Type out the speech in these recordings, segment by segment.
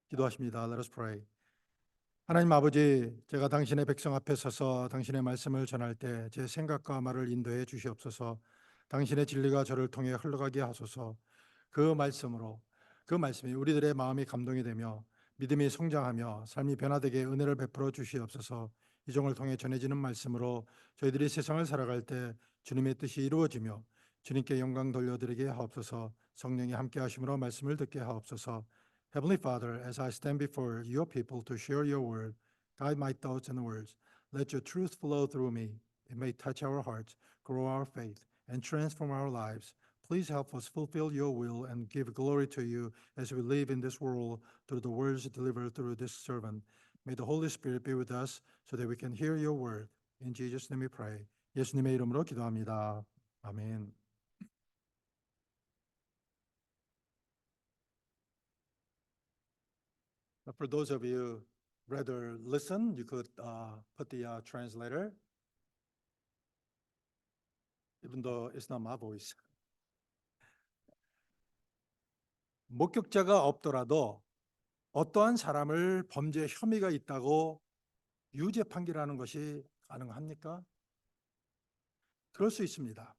기도하십니다. Let us pray. 하나님 아버지, 제가 당신의 백성 앞에 서서 당신의 말씀을 전할 때 제 생각과 말을 인도해 주시옵소서. 당신의 진리가 저를 통해 흘러가게 하소서. 그 말씀으로, 그 말씀이 우리들의 마음이 감동이 되며 믿음이 성장하며 삶이 변화되게 은혜를 베풀어 주시옵소서. 이 종을 통해 전해지는 말씀으로 저희들이 세상을 살아갈 때 주님의 뜻이 이루어지며 주님께 영광 돌려드리게 하옵소서. 성령이 함께 하심으로 말씀을 듣게 하옵소서. Heavenly Father, as I stand before your people to share your word, guide my thoughts and words. Let your truth flow through me. It may touch our hearts, grow our faith, and transform our lives. Please help us fulfill your will and give glory to you as we live in this world through the words delivered through this servant. May the Holy Spirit be with us so that we can hear your word. In Jesus' name we pray. 예수님의 이름으로 기도합니다. 아멘. For those of you rather listen, you could put the translator, even though it's not my voice. 목격자가 없더라도 어떠한 사람을 범죄 혐의가 있다고 유죄 판결하는 것이 가능합니까? 그럴 수 있습니다.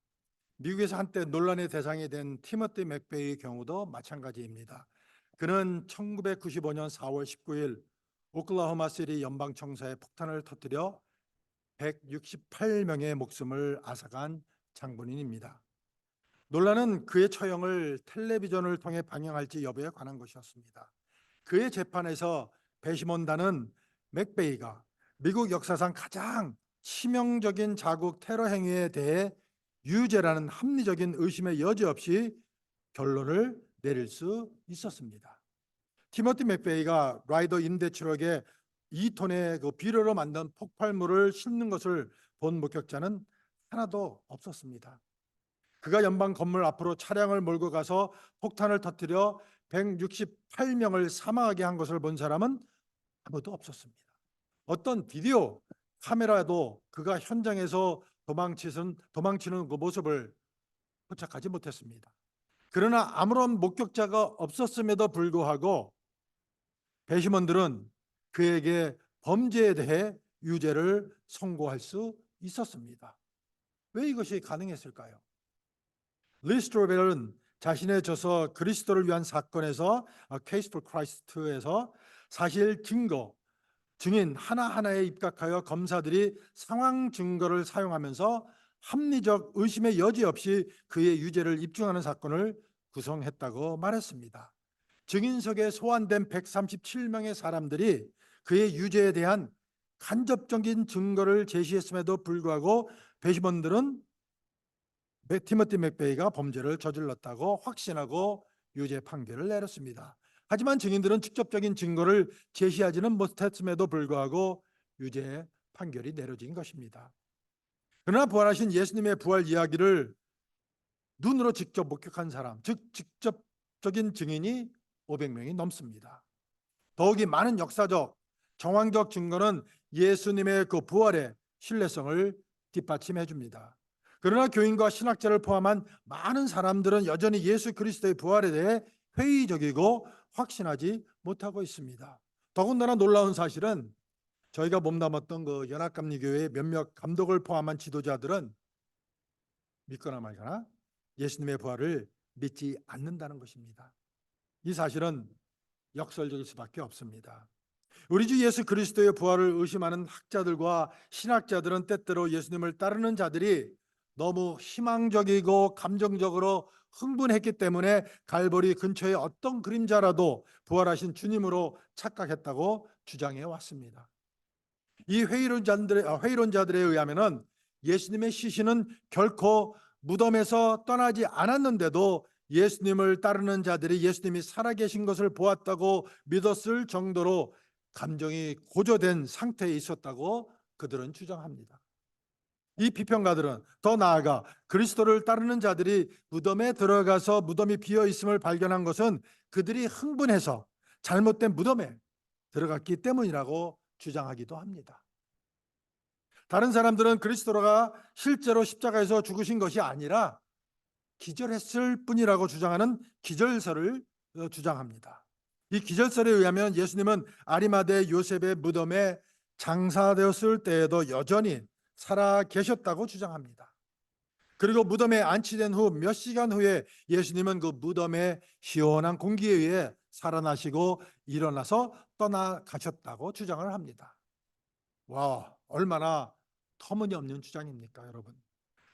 미국에서 한때 논란의 대상이 된 티모티 맥베이의 경우도 마찬가지입니다. 그는 1995년 4월 19일 오클라호마 시티 연방청사에 폭탄을 터뜨려 168명의 목숨을 앗아간 장본인입니다. 논란은 그의 처형을 텔레비전을 통해 방영할지 여부에 관한 것이었습니다. 그의 재판에서 배심원단은 맥베이가 미국 역사상 가장 치명적인 자국 테러 행위에 대해 유죄라는 합리적인 의심의 여지 없이 결론을 내릴 수 있었습니다. 티모티 맥베이가 라이더 임대출역에 2톤의 그 비료로 만든 폭발물을 싣는 것을 본 목격자는 하나도 없었습니다. 그가 연방 건물 앞으로 차량을 몰고 가서 폭탄을 터뜨려 168명을 사망하게 한 것을 본 사람은 아무도 없었습니다. 어떤 비디오 카메라도 그가 현장에서 도망치는 그 모습을 포착하지 못했습니다. 그러나 아무런 목격자가 없었음에도 불구하고 배심원들은 그에게 범죄에 대해 유죄를 선고할 수 있었습니다. 왜 이것이 가능했을까요? 리 스트로벨은 자신의 저서 그리스도를 위한 사건에서 Case for Christ에서 사실 증거, 증인 하나하나에 입각하여 검사들이 상황 증거를 사용하면서 합리적 의심의 여지 없이 그의 유죄를 입증하는 사건을 구성했다고 말했습니다. 증인석에 소환된 137명의 사람들이 그의 유죄에 대한 간접적인 증거를 제시했음에도 불구하고 배심원들은 티모티 맥베이가 범죄를 저질렀다고 확신하고 유죄 판결을 내렸습니다. 하지만 증인들은 직접적인 증거를 제시하지는 못했음에도 불구하고 유죄 판결이 내려진 것입니다. 그러나 부활하신 예수님의 부활 이야기를 눈으로 직접 목격한 사람, 즉 직접적인 증인이 500명이 넘습니다. 더욱이 많은 역사적, 정황적 증거는 예수님의 그 부활의 신뢰성을 뒷받침해 줍니다. 그러나 교인과 신학자를 포함한 많은 사람들은 여전히 예수 그리스도의 부활에 대해 회의적이고 확신하지 못하고 있습니다. 더군다나 놀라운 사실은 저희가 몸담았던 그 연합감리교회의 몇몇 감독을 포함한 지도자들은 믿거나 말거나 예수님의 부활을 믿지 않는다는 것입니다. 이 사실은 역설적일 수밖에 없습니다. 우리 주 예수 그리스도의 부활을 의심하는 학자들과 신학자들은 때때로 예수님을 따르는 자들이 너무 희망적이고 감정적으로 흥분했기 때문에 갈보리 근처의 어떤 그림자라도 부활하신 주님으로 착각했다고 주장해 왔습니다. 이 회의론자들에 의하면은 예수님의 시신은 결코 무덤에서 떠나지 않았는데도 예수님을 따르는 자들이 예수님이 살아계신 것을 보았다고 믿었을 정도로 감정이 고조된 상태에 있었다고 그들은 주장합니다. 이 비평가들은 더 나아가 그리스도를 따르는 자들이 무덤에 들어가서 무덤이 비어 있음을 발견한 것은 그들이 흥분해서 잘못된 무덤에 들어갔기 때문이라고 주장하기도 합니다. 다른 사람들은 그리스도가 실제로 십자가에서 죽으신 것이 아니라 기절했을 뿐이라고 주장하는 기절설을 주장합니다. 이 기절설에 의하면 예수님은 아리마대 요셉의 무덤에 장사되었을 때에도 여전히 살아 계셨다고 주장합니다. 그리고 무덤에 안치된 후 몇 시간 후에 예수님은 그 무덤의 시원한 공기에 의해 살아나시고 일어나서 떠나가셨다고 주장을 합니다. 와, 얼마나 터무니없는 주장입니까, 여러분?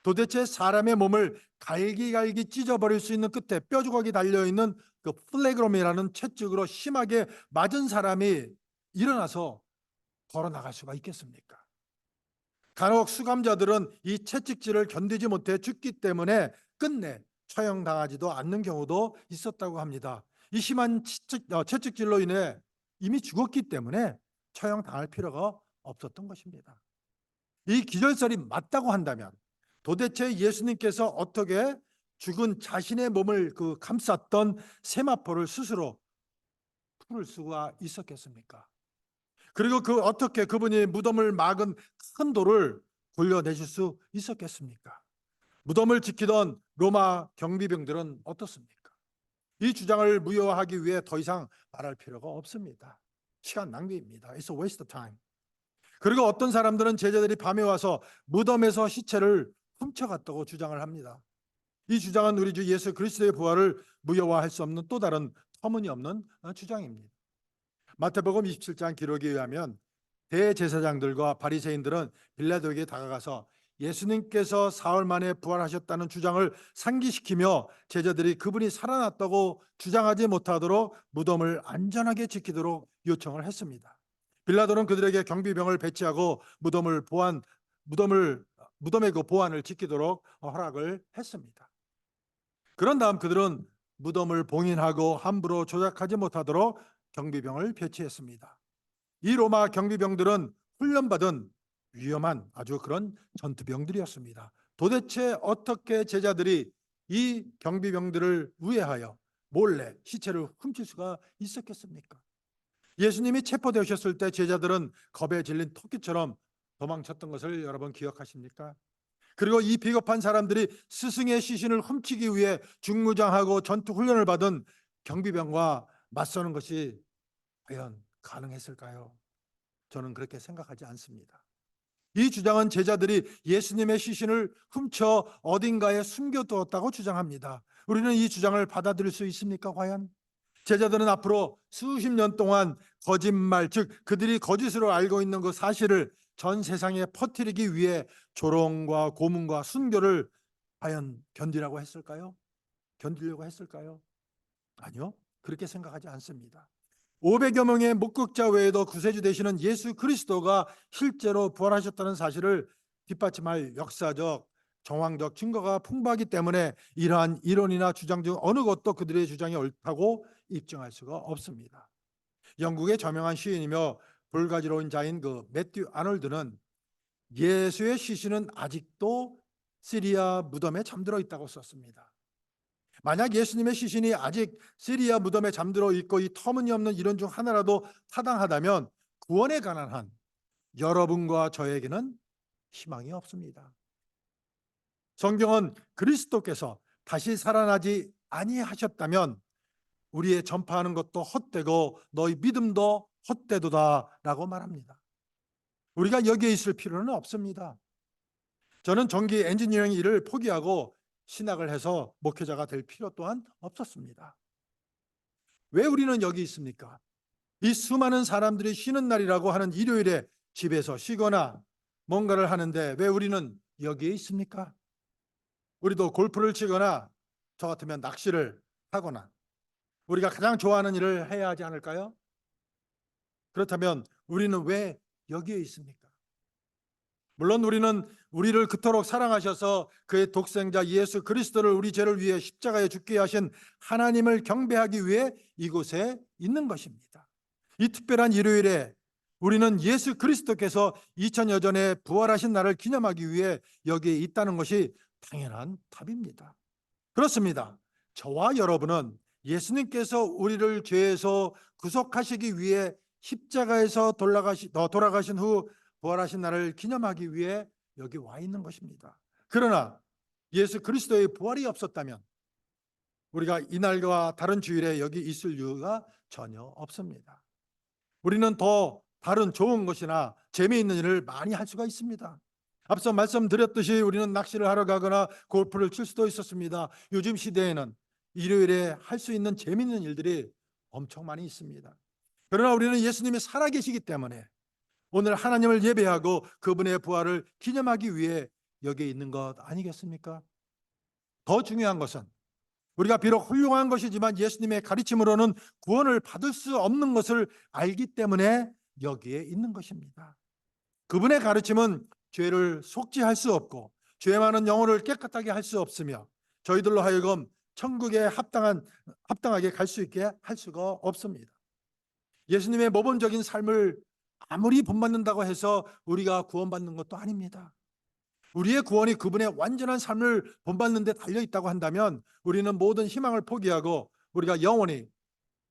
도대체 사람의 몸을 갈기갈기 찢어버릴 수 있는 끝에 뼈조각이 달려있는 그 플레그롬이라는 채찍으로 심하게 맞은 사람이 일어나서 걸어 나갈 수가 있겠습니까? 간혹 수감자들은 이 채찍질을 견디지 못해 죽기 때문에 끝내 처형당하지도 않는 경우도 있었다고 합니다. 이 심한 채찍질로 인해 이미 죽었기 때문에 처형당할 필요가 없었던 것입니다. 이 기절설이 맞다고 한다면 도대체 예수님께서 어떻게 죽은 자신의 몸을 감쌌던 세마포를 스스로 풀을 수가 있었겠습니까? 그리고 어떻게 그분이 무덤을 막은 큰 돌을 돌려내실 수 있었겠습니까? 무덤을 지키던 로마 경비병들은 어떻습니까? 이 주장을 무효화하기 위해 더 이상 말할 필요가 없습니다. 시간 낭비입니다. It's a waste of time. 그리고 어떤 사람들은 제자들이 밤에 와서 무덤에서 시체를 훔쳐갔다고 주장을 합니다. 이 주장은 우리 주 예수 그리스도의 부활을 무효화할 수 없는 또 다른 터무니없는 주장입니다. 마태복음 27장 기록에 의하면 대제사장들과 바리새인들은 빌라도에게 다가가서 예수님께서 사흘 만에 부활하셨다는 주장을 상기시키며 제자들이 그분이 살아났다고 주장하지 못하도록 무덤을 안전하게 지키도록 요청을 했습니다. 빌라도는 그들에게 경비병을 배치하고 무덤의 그 보안을 지키도록 허락을 했습니다. 그런 다음 그들은 무덤을 봉인하고 함부로 조작하지 못하도록 경비병을 배치했습니다. 이 로마 경비병들은 훈련받은 위험한 아주 그런 전투병들이었습니다. 도대체 어떻게 제자들이 이 경비병들을 우회하여 몰래 시체를 훔칠 수가 있었겠습니까? 예수님이 체포되셨을 때 제자들은 겁에 질린 토끼처럼 도망쳤던 것을 여러분 기억하십니까? 그리고 이 비겁한 사람들이 스승의 시신을 훔치기 위해 중무장하고 전투 훈련을 받은 경비병과 맞서는 것이 과연 가능했을까요? 저는 그렇게 생각하지 않습니다. 이 주장은 제자들이 예수님의 시신을 훔쳐 어딘가에 숨겨두었다고 주장합니다. 우리는 이 주장을 받아들일 수 있습니까, 과연? 제자들은 앞으로 수십 년 동안 거짓말, 즉 그들이 거짓으로 알고 있는 그 사실을 전 세상에 퍼뜨리기 위해 조롱과 고문과 순교를 과연 견디려고 했을까요? 견디려고 했을까요? 아니요. 그렇게 생각하지 않습니다. 500여 명의 목격자 외에도 구세주 되시는 예수 그리스도가 실제로 부활하셨다는 사실을 뒷받침할 역사적, 정황적 증거가 풍부하기 때문에 이러한 이론이나 주장 중 어느 것도 그들의 주장이 옳다고 입증할 수가 없습니다. 영국의 저명한 시인이며 불가지로운 자인 매튜 아놀드는 예수의 시신은 아직도 시리아 무덤에 잠들어 있다고 썼습니다. 만약 예수님의 시신이 아직 시리아 무덤에 잠들어 있고 이 터무니없는 이론 중 하나라도 타당하다면 구원에 관한 한 여러분과 저에게는 희망이 없습니다. 성경은 그리스도께서 다시 살아나지 아니하셨다면 우리의 전파하는 것도 헛되고 너희 믿음도 헛되도다라고 말합니다. 우리가 여기에 있을 필요는 없습니다. 저는 전기 엔지니어링 일을 포기하고 신학을 해서 목회자가 될 필요 또한 없었습니다. 왜 우리는 여기 있습니까? 이 수많은 사람들이 쉬는 날이라고 하는 일요일에 집에서 쉬거나 뭔가를 하는데 왜 우리는 여기에 있습니까? 우리도 골프를 치거나 저 같으면 낚시를 하거나 우리가 가장 좋아하는 일을 해야 하지 않을까요? 그렇다면 우리는 왜 여기에 있습니까? 물론 우리는 우리를 그토록 사랑하셔서 그의 독생자 예수 그리스도를 우리 죄를 위해 십자가에 죽게 하신 하나님을 경배하기 위해 이곳에 있는 것입니다. 이 특별한 일요일에 우리는 예수 그리스도께서 2000여 전에 부활하신 날을 기념하기 위해 여기에 있다는 것이 당연한 답입니다. 그렇습니다. 저와 여러분은 예수님께서 우리를 죄에서 구속하시기 위해 십자가에서 돌아가신 후 부활하신 날을 기념하기 위해 여기 와 있는 것입니다. 그러나 예수 그리스도의 부활이 없었다면 우리가 이날과 다른 주일에 여기 있을 이유가 전혀 없습니다. 우리는 더 다른 좋은 것이나 재미있는 일을 많이 할 수가 있습니다. 앞서 말씀드렸듯이 우리는 낚시를 하러 가거나 골프를 칠 수도 있었습니다. 요즘 시대에는 일요일에 할 수 있는 재미있는 일들이 엄청 많이 있습니다. 그러나 우리는 예수님이 살아계시기 때문에 오늘 하나님을 예배하고 그분의 부활을 기념하기 위해 여기에 있는 것 아니겠습니까? 더 중요한 것은 우리가 비록 훌륭한 것이지만 예수님의 가르침으로는 구원을 받을 수 없는 것을 알기 때문에 여기에 있는 것입니다. 그분의 가르침은 죄를 속죄할 수 없고 죄 많은 영혼을 깨끗하게 할 수 없으며 저희들로 하여금 천국에 합당하게 갈 수 있게 할 수가 없습니다. 예수님의 모범적인 삶을 아무리 본받는다고 해서 우리가 구원받는 것도 아닙니다. 우리의 구원이 그분의 완전한 삶을 본받는 데 달려 있다고 한다면 우리는 모든 희망을 포기하고 우리가 영원히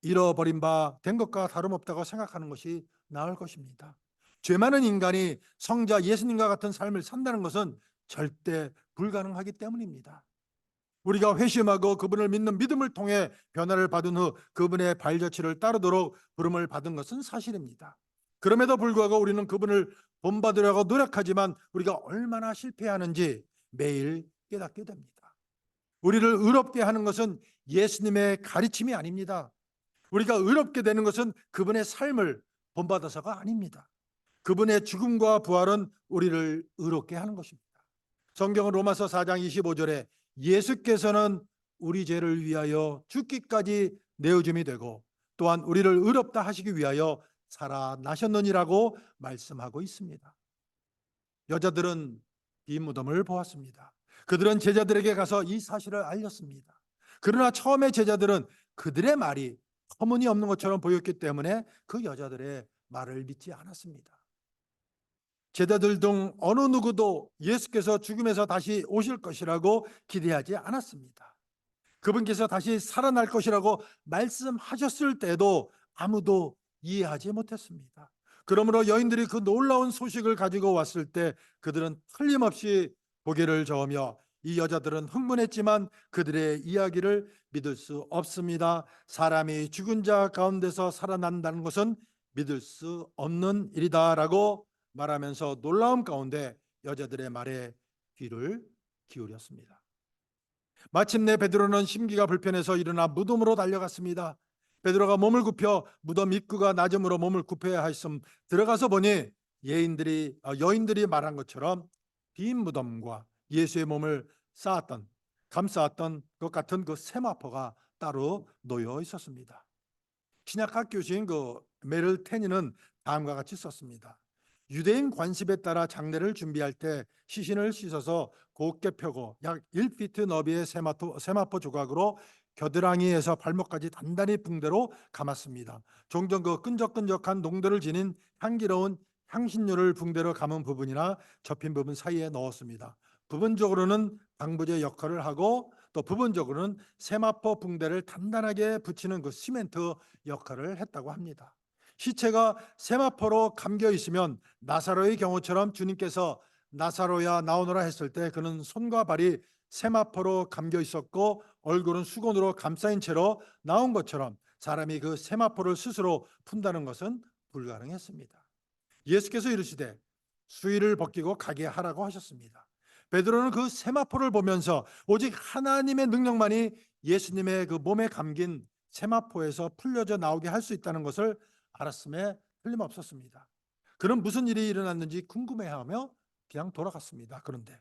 잃어버린 바 된 것과 다름없다고 생각하는 것이 나을 것입니다. 죄 많은 인간이 성자 예수님과 같은 삶을 산다는 것은 절대 불가능하기 때문입니다. 우리가 회심하고 그분을 믿는 믿음을 통해 변화를 받은 후 그분의 발자취를 따르도록 부름을 받은 것은 사실입니다. 그럼에도 불구하고 우리는 그분을 본받으려고 노력하지만 우리가 얼마나 실패하는지 매일 깨닫게 됩니다. 우리를 의롭게 하는 것은 예수님의 가르침이 아닙니다. 우리가 의롭게 되는 것은 그분의 삶을 본받아서가 아닙니다. 그분의 죽음과 부활은 우리를 의롭게 하는 것입니다. 성경은 로마서 4장 25절에 예수께서는 우리 죄를 위하여 죽기까지 내어줌이 되고 또한 우리를 의롭다 하시기 위하여 살아나셨느니라고 말씀하고 있습니다. 여자들은 이 무덤을 보았습니다. 그들은 제자들에게 가서 이 사실을 알렸습니다. 그러나 처음에 제자들은 그들의 말이 터무니없는 것처럼 보였기 때문에 그 여자들의 말을 믿지 않았습니다. 제자들 중 어느 누구도 예수께서 죽음에서 다시 오실 것이라고 기대하지 않았습니다. 그분께서 다시 살아날 것이라고 말씀하셨을 때도 아무도 이해하지 못했습니다. 그러므로 여인들이 그 놀라운 소식을 가지고 왔을 때 그들은 틀림없이 고개를 저으며 이 여자들은 흥분했지만 그들의 이야기를 믿을 수 없습니다. 사람이 죽은 자 가운데서 살아난다는 것은 믿을 수 없는 일이다라고 말하면서 놀라움 가운데 여자들의 말에 귀를 기울였습니다. 마침내 베드로는 심기가 불편해서 일어나 무덤으로 달려갔습니다. 베드로가 몸을 굽혀 무덤 입구가 낮음으로 몸을 굽혀야 하였음 들어가서 보니 여인들이 말한 것처럼 빈 무덤과 예수의 몸을 감싸왔던 것 같은 그 세마포가 따로 놓여 있었습니다. 신약학 교수인 메를 테니는 다음과 같이 썼습니다. 유대인 관습에 따라 장례를 준비할 때 시신을 씻어서 곱게 펴고 약 1피트 너비의 세마포 조각으로 겨드랑이에서 발목까지 단단히 붕대로 감았습니다. 종종 그 끈적끈적한 농도를 지닌 향기로운 향신료를 붕대로 감은 부분이나 접힌 부분 사이에 넣었습니다. 부분적으로는 방부제 역할을 하고 또 부분적으로는 세마포 붕대를 단단하게 붙이는 그 시멘트 역할을 했다고 합니다. 시체가 세마포로 감겨 있으면 나사로의 경우처럼 주님께서 나사로야 나오너라 했을 때 그는 손과 발이 세마포로 감겨 있었고 얼굴은 수건으로 감싸인 채로 나온 것처럼 사람이 그 세마포를 스스로 푼다는 것은 불가능했습니다. 예수께서 이르시되 수의를 벗기고 가게 하라고 하셨습니다. 베드로는 그 세마포를 보면서 오직 하나님의 능력만이 예수님의 그 몸에 감긴 세마포에서 풀려져 나오게 할 수 있다는 것을 알았음에 틀림없었습니다. 그는 무슨 일이 일어났는지 궁금해하며 그냥 돌아갔습니다. 그런데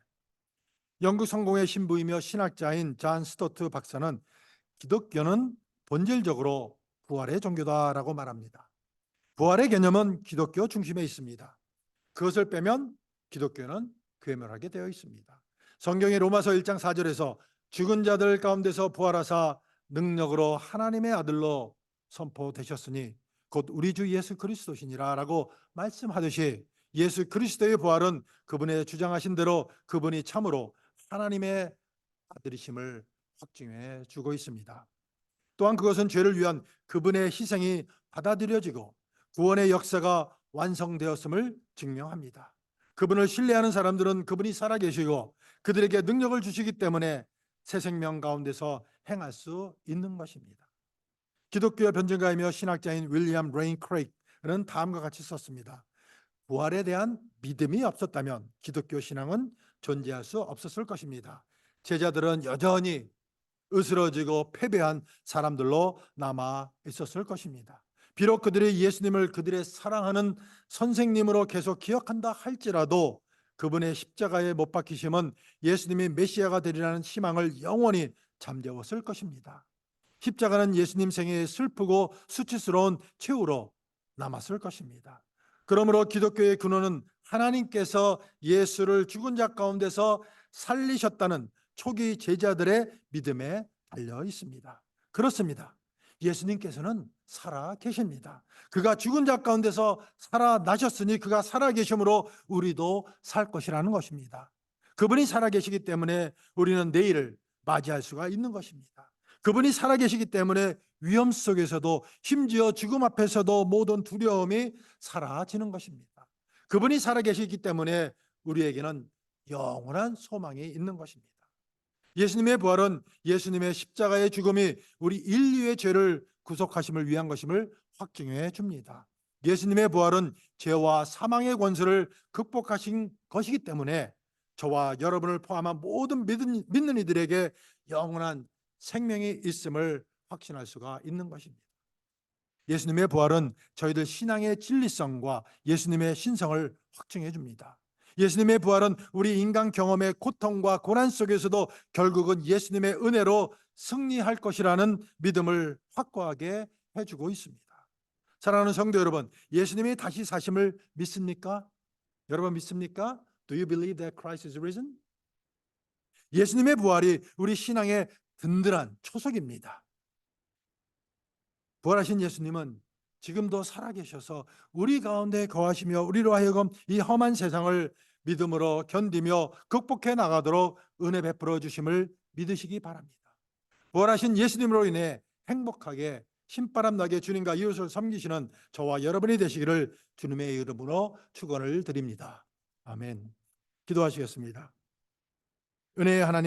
영국 성공의 신부이며 신학자인 잔 스토트 박사는 기독교는 본질적으로 부활의 종교다라고 말합니다. 부활의 개념은 기독교 중심에 있습니다. 그것을 빼면 기독교는 괴멸하게 되어 있습니다. 성경의 로마서 1장 4절에서 죽은 자들 가운데서 부활하사 능력으로 하나님의 아들로 선포되셨으니 곧 우리 주 예수 그리스도시니라 라고 말씀하듯이 예수 그리스도의 부활은 그분의 주장하신 대로 그분이 참으로 하나님의 아들이심을 확증해 주고 있습니다. 또한 그것은 죄를 위한 그분의 희생이 받아들여지고 구원의 역사가 완성되었음을 증명합니다. 그분을 신뢰하는 사람들은 그분이 살아계시고 그들에게 능력을 주시기 때문에 새 생명 가운데서 행할 수 있는 것입니다. 기독교 변증가이며 신학자인 윌리엄 레인 크레이크는 다음과 같이 썼습니다. 부활에 대한 믿음이 없었다면 기독교 신앙은 존재할 수 없었을 것입니다. 제자들은 여전히 으스러지고 패배한 사람들로 남아 있었을 것입니다. 비록 그들이 예수님을 그들의 사랑하는 선생님으로 계속 기억한다 할지라도 그분의 십자가에 못 박히심은 예수님이 메시아가 되리라는 희망을 영원히 잠재웠을 것입니다. 십자가는 예수님 생애의 슬프고 수치스러운 최후로 남았을 것입니다. 그러므로 기독교의 근원은 하나님께서 예수를 죽은 자 가운데서 살리셨다는 초기 제자들의 믿음에 달려 있습니다. 그렇습니다. 예수님께서는 살아 계십니다. 그가 죽은 자 가운데서 살아나셨으니 그가 살아 계심으로 우리도 살 것이라는 것입니다. 그분이 살아 계시기 때문에 우리는 내일을 맞이할 수가 있는 것입니다. 그분이 살아 계시기 때문에 위험 속에서도 심지어 죽음 앞에서도 모든 두려움이 사라지는 것입니다. 그분이 살아 계시기 때문에 우리에게는 영원한 소망이 있는 것입니다. 예수님의 부활은 예수님의 십자가의 죽음이 우리 인류의 죄를 구속하심을 위한 것임을 확증해 줍니다. 예수님의 부활은 죄와 사망의 권세를 극복하신 것이기 때문에 저와 여러분을 포함한 모든 믿는 이들에게 영원한 생명이 있음을 확신할 수가 있는 것입니다. 예수님의 부활은 저희들 신앙의 진리성과 예수님의 신성을 확증해 줍니다. 예수님의 부활은 우리 인간 경험의 고통과 고난 속에서도 결국은 예수님의 은혜로 승리할 것이라는 믿음을 확고하게 해주고 있습니다. 사랑하는 성도 여러분, 예수님이 다시 사심을 믿습니까? 여러분 믿습니까? Do you believe that Christ is risen? 예수님의 부활이 우리 신앙의 든든한 초석입니다. 부활하신 예수님은 지금도 살아계셔서 우리 가운데 거하시며 우리로 하여금 이 험한 세상을 믿음으로 견디며 극복해 나가도록 은혜 베풀어 주심을 믿으시기 바랍니다. 부활하신 예수님으로 인해 행복하게 신바람 나게 주님과 이웃을 섬기시는 저와 여러분이 되시기를 주님의 이름으로 축원을 드립니다. 아멘. 기도하시겠습니다. 은혜의 하나님